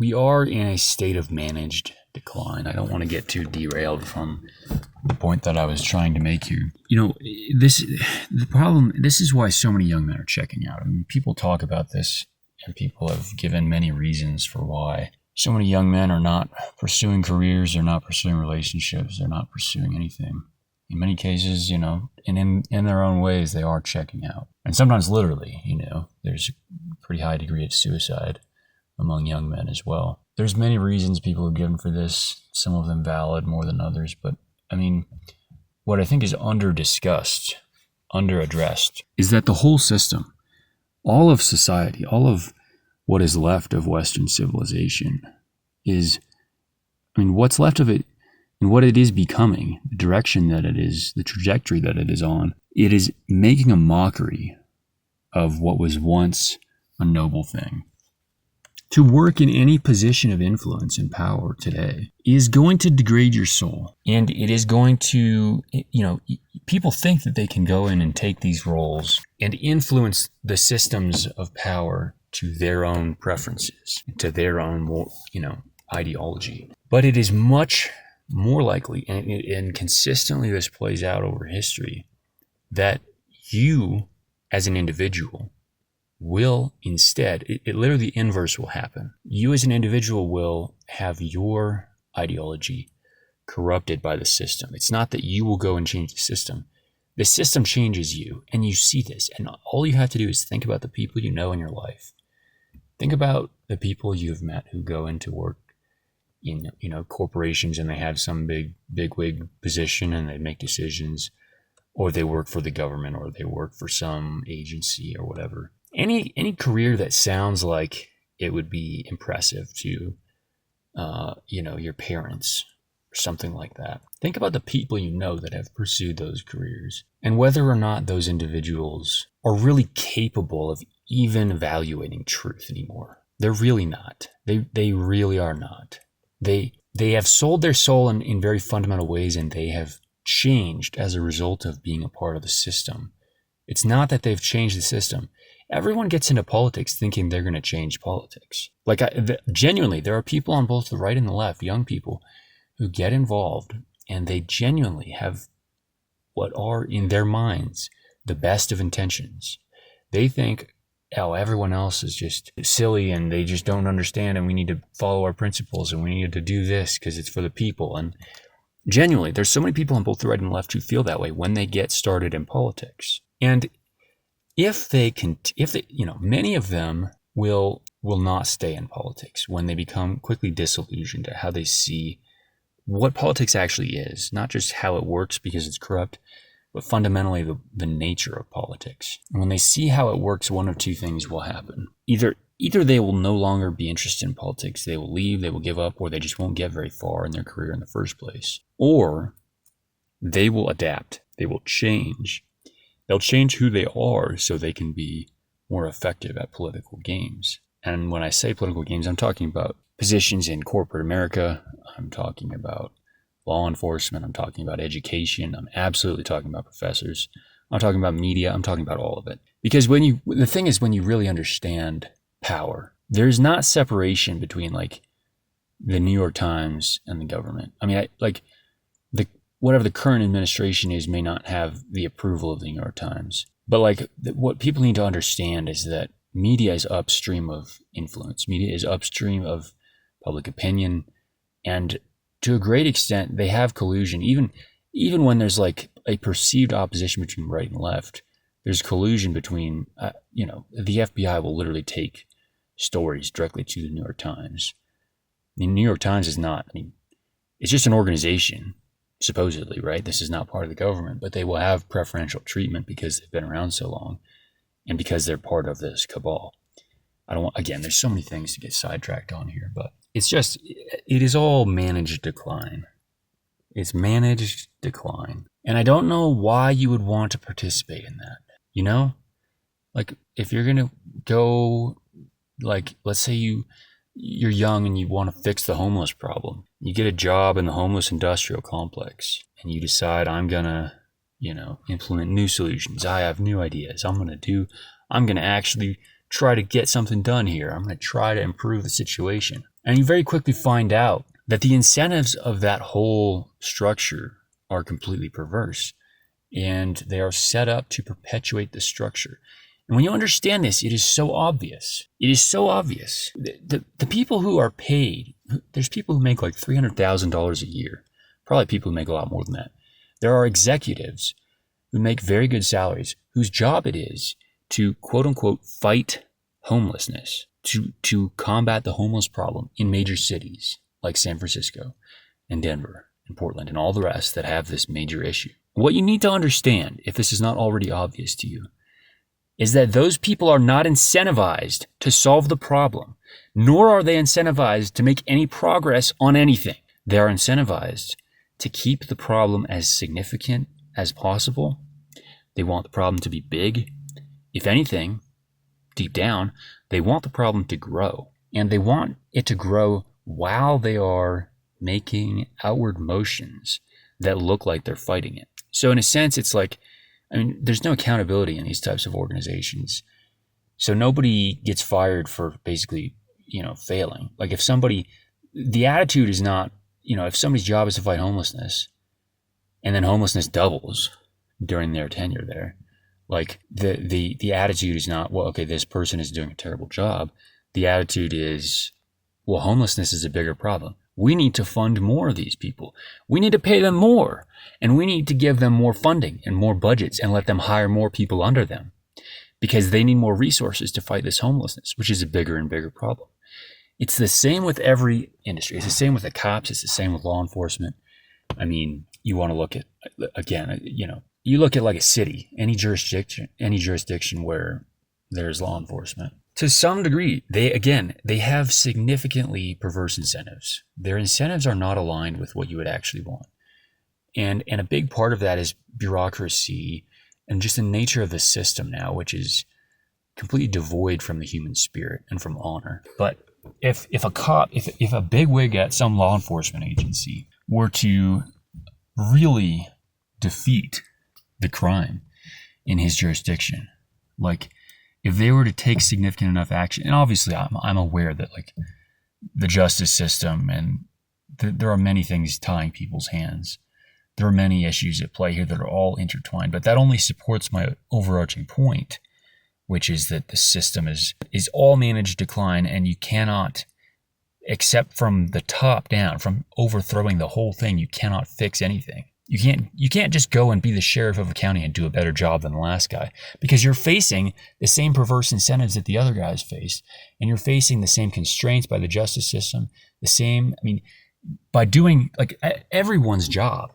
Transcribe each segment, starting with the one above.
we are in a state of managed decline. I don't want to get too derailed from the point that I was trying to make here. This is why so many young men are checking out. I mean, people talk about this, and people have given many reasons for why so many young men are not pursuing careers, they're not pursuing relationships, they're not pursuing anything. In many cases, and in their own ways, they are checking out. And sometimes literally, there's a pretty high degree of suicide among young men as well. There's many reasons people have given for this, some of them valid more than others, but I mean, what I think is under-discussed, under-addressed, is that the whole system, all of society, all of what is left of Western civilization what's left of it and what it is becoming, the direction that it is, the trajectory that it is on, it is making a mockery of what was once a noble thing. To work in any position of influence and power today is going to degrade your soul. And it is going to, people think that they can go in and take these roles and influence the systems of power to their own preferences, to their own, ideology. But it is much more likely, and consistently this plays out over history, that you as an individual will instead, it literally the inverse will happen. You as an individual will have your ideology corrupted by the system. It's not that you will go and change the system. The system changes you, and you see this. And all you have to do is think about the people you know in your life. Think about the people you've met who go into work in corporations, and they have some big wig position and they make decisions, or they work for the government, or they work for some agency or whatever. Any career that sounds like it would be impressive to your parents or something like that. Think about the people that have pursued those careers, and whether or not those individuals are really capable of even evaluating truth anymore. They're really not. They really are not. They have sold their soul in very fundamental ways, and they have changed as a result of being a part of the system. It's not that they've changed the system. Everyone gets into politics thinking they're going to change politics. Genuinely, there are people on both the right and the left, young people, who get involved, and they genuinely have what are in their minds the best of intentions. They think, everyone else is just silly and they just don't understand, and we need to follow our principles, and we need to do this because it's for the people. And genuinely, there's so many people on both the right and the left who feel that way when they get started in politics. And many of them will not stay in politics when they become quickly disillusioned at how they see what politics actually is, not just how it works because it's corrupt, but fundamentally the nature of politics. And when they see how it works, one of two things will happen. Either they will no longer be interested in politics, they will leave, they will give up, or they just won't get very far in their career in the first place. Or they will adapt, they will change. They'll change who they are so they can be more effective at political games. And when I say political games, I'm talking about positions in corporate America, I'm talking about law enforcement, I'm talking about education, I'm absolutely talking about professors, I'm talking about media, I'm talking about all of it. Because the thing is, when you really understand power, there's not separation between the New York Times and the government. I mean, whatever the current administration is may not have the approval of the New York Times. But what people need to understand is that media is upstream of influence. Media is upstream of public opinion. And to a great extent, they have collusion. Even when there's a perceived opposition between right and left, there's collusion between, the FBI will literally take stories directly to the New York Times. The New York Times is not, it's just an organization, supposedly, right? This is not part of the government, but they will have preferential treatment because they've been around so long and because they're part of this cabal. There's so many things to get sidetracked on here, but it is all managed decline. It's managed decline. And I don't know why you would want to participate in that. If you're going to go, let's say you're young and you want to fix the homeless problem. You get a job in the homeless industrial complex and you decide, I'm going to, implement new solutions. I have new ideas. I'm going to actually try to get something done here. I'm going to try to improve the situation. And you very quickly find out that the incentives of that whole structure are completely perverse, and they are set up to perpetuate the structure. And when you understand this, it is so obvious. It is so obvious. The people who are paid, there's people who make like $300,000 a year, probably people who make a lot more than that. There are executives who make very good salaries, whose job it is to quote unquote fight homelessness, to combat the homeless problem in major cities like San Francisco and Denver and Portland and all the rest that have this major issue. What you need to understand, if this is not already obvious to you, is that those people are not incentivized to solve the problem, nor are they incentivized to make any progress on anything. They are incentivized to keep the problem as significant as possible. They want the problem to be big. If anything, deep down, they want the problem to grow. And they want it to grow while they are making outward motions that look like they're fighting it. So in a sense, it's like, there's no accountability in these types of organizations. So nobody gets fired for basically, failing. Like if somebody, the attitude is not, if somebody's job is to fight homelessness and then homelessness doubles during their tenure there, like the attitude is not, well, okay, this person is doing a terrible job. The attitude is, well, homelessness is a bigger problem. We need to fund more of these people. We need to pay them more, and we need to give them more funding and more budgets and let them hire more people under them because they need more resources to fight this homelessness, which is a bigger and bigger problem. It's the same with every industry. It's the same with the cops. It's the same with law enforcement. You want to look at, again, you look at like a city, any jurisdiction where there's law enforcement. To some degree, they have significantly perverse incentives. Their incentives are not aligned with what you would actually want. And a big part of that is bureaucracy and just the nature of the system now, which is completely devoid from the human spirit and from honor. But if a bigwig at some law enforcement agency were to really defeat the crime in his jurisdiction, like if they were to take significant enough action, and obviously I'm aware that like the justice system and there are many things tying people's hands. There are many issues at play here that are all intertwined, but that only supports my overarching point, which is that the system is all managed decline, and you cannot, except from the top down, from overthrowing the whole thing, you cannot fix anything. You can't just go and be the sheriff of a county and do a better job than the last guy, because you're facing the same perverse incentives that the other guys faced, and you're facing the same constraints by the justice system, by doing like everyone's job.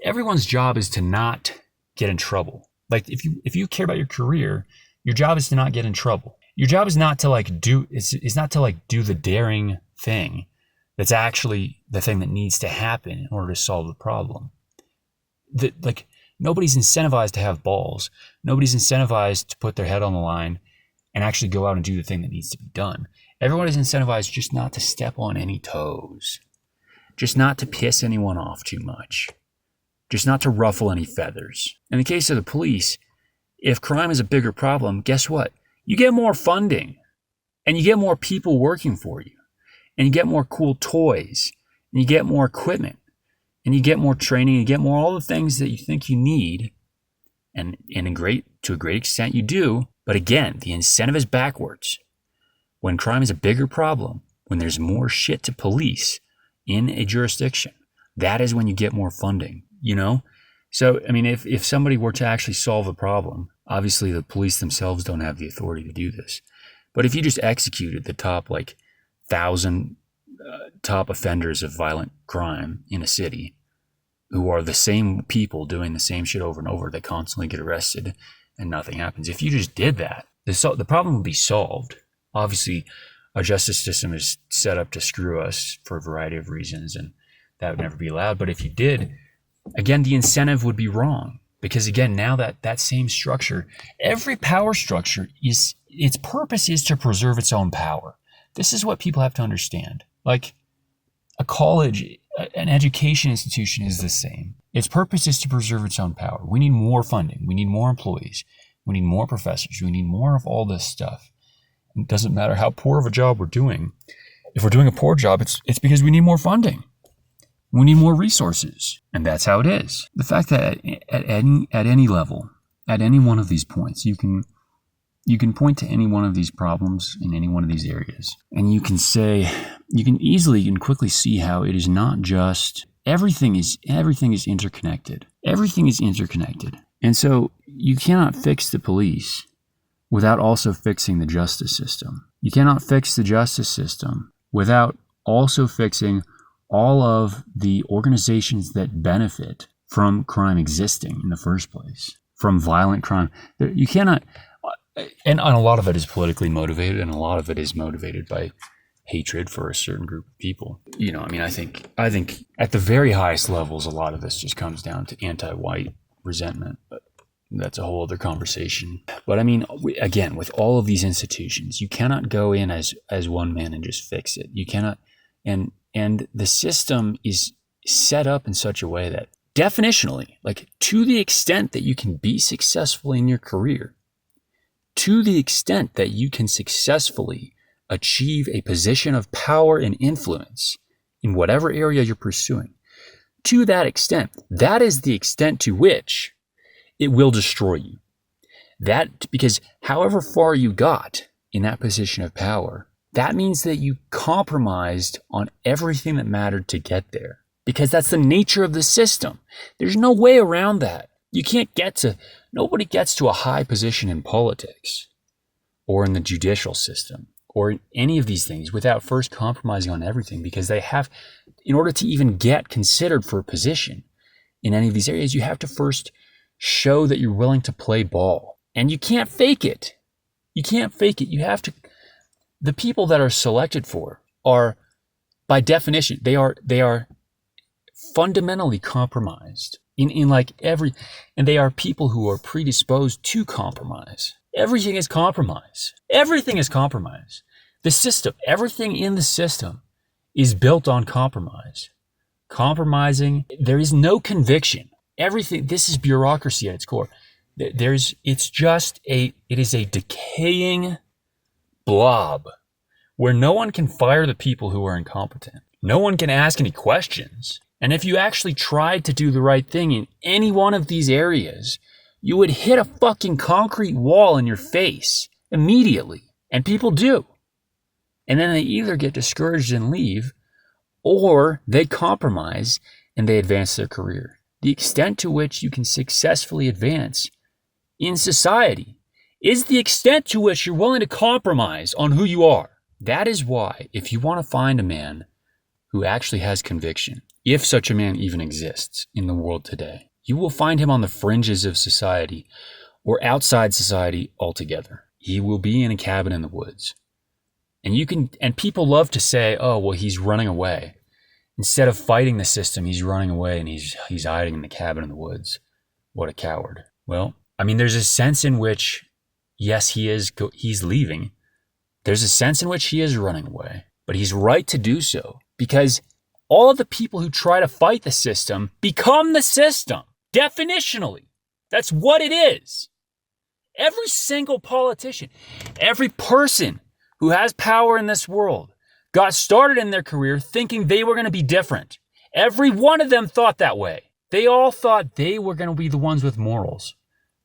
Everyone's job is to not get in trouble. Like if you care about your career, your job is to not get in trouble. Your job is not to do the daring thing that's actually the thing that needs to happen in order to solve the problem. Nobody's incentivized to have balls. Nobody's incentivized to put their head on the line and actually go out and do the thing that needs to be done. Everyone is incentivized just not to step on any toes, just not to piss anyone off too much, just not to ruffle any feathers. In the case of the police, if crime is a bigger problem, guess what? You get more funding, and you get more people working for you, and you get more cool toys, and you get more equipment, and you get more training, you get more all the things that you think you need, and to a great extent you do. But again, the incentive is backwards. When crime is a bigger problem, when there's more shit to police in a jurisdiction, that is when you get more funding, So, if somebody were to actually solve a problem, obviously the police themselves don't have the authority to do this. But if you just executed the top 1,000 top offenders of violent crime in a city, who are the same people doing the same shit over and over, they constantly get arrested and nothing happens. If you just did that, the problem would be solved. Obviously, our justice system is set up to screw us for a variety of reasons, and that would never be allowed. But if you did, again, the incentive would be wrong, because again, now that same structure, every power structure its purpose is to preserve its own power. This is what people have to understand. Like a college, an education institution is the same. Its purpose is to preserve its own power. We need more funding. We need more employees. We need more professors. We need more of all this stuff. It doesn't matter how poor of a job we're doing. If we're doing a poor job, it's because we need more funding. We need more resources. And that's how it is. The fact that at any level, at any one of these points, you can point to any one of these problems in any one of these areas. And you can easily and quickly see how it is not just everything is interconnected. Everything is interconnected. And so you cannot fix the police without also fixing the justice system. You cannot fix the justice system without also fixing all of the organizations that benefit from crime existing in the first place, from violent crime. You cannot, and a lot of it is politically motivated, and a lot of it is motivated by hatred for a certain group of people. I think at the very highest levels, a lot of this just comes down to anti-white resentment, but that's a whole other conversation. But again, with all of these institutions, you cannot go in as one man and just fix it. You cannot, and the system is set up in such a way that definitionally, like to the extent that you can be successful in your career, to the extent that you can successfully achieve a position of power and influence in whatever area you're pursuing, to that extent, that is the extent to which it will destroy you. Because however far you got in that position of power, that means that you compromised on everything that mattered to get there. Because that's the nature of the system. There's no way around that. Nobody gets to a high position in politics or in the judicial system or in any of these things without first compromising on everything, because they have, in order to even get considered for a position in any of these areas, you have to first show that you're willing to play ball. And you can't fake it. You can't fake it. You have to. The people that are selected for are, by definition, they are fundamentally compromised and they are people who are predisposed to compromise. Everything is compromise. Everything is compromise. The system, everything in the system is built on compromise. Compromising, there is no conviction. Everything, this is bureaucracy at its core. It is a decaying blob where no one can fire the people who are incompetent. No one can ask any questions. And if you actually tried to do the right thing in any one of these areas, you would hit a fucking concrete wall in your face immediately. And people do. And then they either get discouraged and leave, or they compromise and they advance their career. The extent to which you can successfully advance in society is the extent to which you're willing to compromise on who you are. That is why, if you want to find a man who actually has conviction, if such a man even exists in the world today, you will find him on the fringes of society or outside society altogether. He will be in a cabin in the woods. And people love to say, oh, well, he's running away. Instead of fighting the system, he's running away and he's hiding in the cabin in the woods. What a coward. Well, there's a sense in which, yes, he's leaving. There's a sense in which he is running away, but he's right to do so, because all of the people who try to fight the system become the system, definitionally. That's what it is. Every single politician, every person who has power in this world got started in their career thinking they were going to be different. Every one of them thought that way. They all thought they were going to be the ones with morals.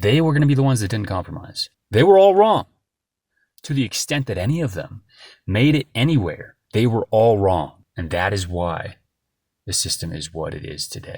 They were going to be the ones that didn't compromise. They were all wrong. To the extent that any of them made it anywhere, they were all wrong. And that is why the system is what it is today.